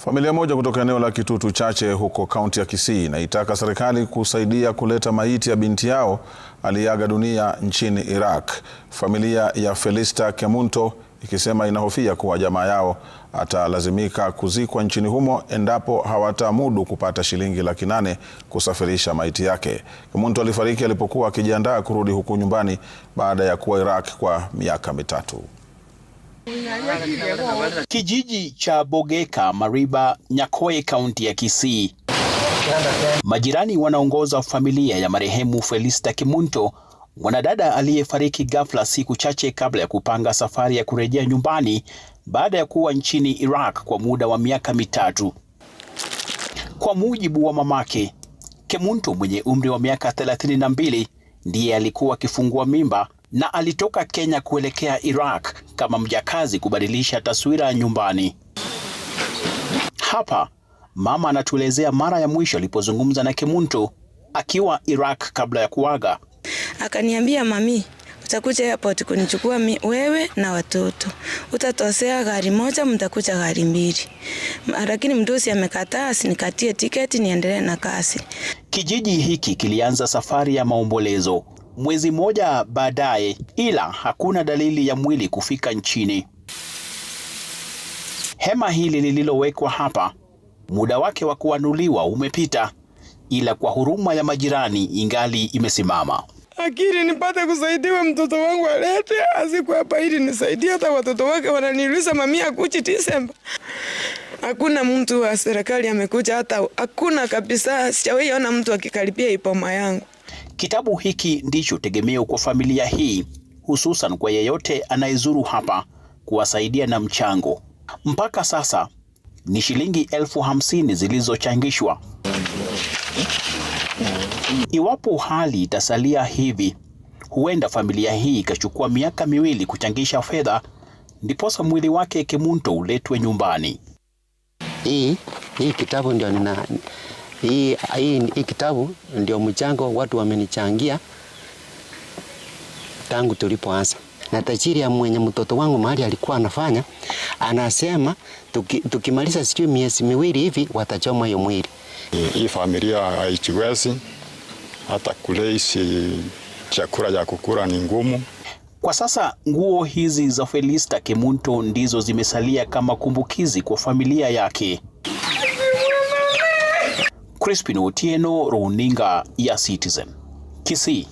Familia moja kutoka eneo la Kitutu Chache huko kaunti ya Kisii inaitaka serikali kusaidia kuleta maiti ya binti yao aliyeaga dunia nchini Iraq. Familia ya Felista Kemunto ikisema inahofia kuwa jamaa yao atalazimika kuzikwa nchini humo endapo hawatamudu kupata shilingi $800,000 kusafirisha maiti yake. Kemunto alifariki alipokuwa akijiandaa kurudi huku nyumbani baada ya kuwa Iraq kwa miaka 3. Kijiji cha Bogeka, Mariba, Nyakoe, kaunti ya Kisii. Majirani wanaongoza familia ya marehemu Felista Kemunto, mwanadada aliyefariki ghafla siku chache kabla ya kupanga safari ya kurejea nyumbani baada ya kuwa nchini Iraq kwa muda wa miaka 3. Kwa mujibu wa mamake, Kemunto mwenye umri wa miaka 32 ndiye alikuwa akifungua mimba na alitoka Kenya kuelekea Iraq kama mjakazi kubadilisha taswira ya nyumbani. Hapa mama anatuelezea mara ya mwisho alipozungumza na Kemunto akiwa Iraq kabla ya kuaga. Akaniambia, mami, utakuja airport kunichukua wewe na watoto. Utatosea gari moja, mtakuja gari 2. Lakini mdosi amekataa asinikatie tiketi niendelee na kazi. Kijiji hiki kilianza safari ya maombolezo mwezi mmoja baadaye, ila hakuna dalili ya mwili kufika nchini. Hema hili lililowekwa hapa, muda wake wa kuanuliwa umepita, ila kwa huruma ya majirani ingali imesimama. Akili nipate kusaidiwa, mtoto wangu alete asiku hapa ili nisaidie. Hata watoto wake wananiuliza, mami akuji Disemba. Hakuna mtu wa serikali amekuja, hata hakuna kabisa. Sijawahi ona mtu akikaribia ipoma yangu. Kitabu hiki ndicho tegemeo kwa familia hii, hususan kwa yeyote anayezuru hapa kuwasaidia na mchango. Mpaka sasa ni shilingi 50,000 zilizochangishwa. Iwapo hali itasalia hivi, huenda familia hii ikachukua miaka 2 kuchangisha fedha ndiposa mwili wake Kemunto uletwe nyumbani. Hii kitabu ndio hii kitabu ndio mchango watu wamenichangia tangu tulipoanza. Na tajiri ya mwenye mtoto wangu mahali alikuwa anafanya, anasema tukimaliza sijui miezi 2 hivi watachoma hiyo mwili. Hii familia haijiwezi, hata kuleishi chakula ya kukula ni ngumu. Kwa sasa nguo hizi za Felista Kemunto ndizo zimesalia kama kumbukizi kwa familia yake. Crispin Otieno, runinga ya Citizen, Kisii.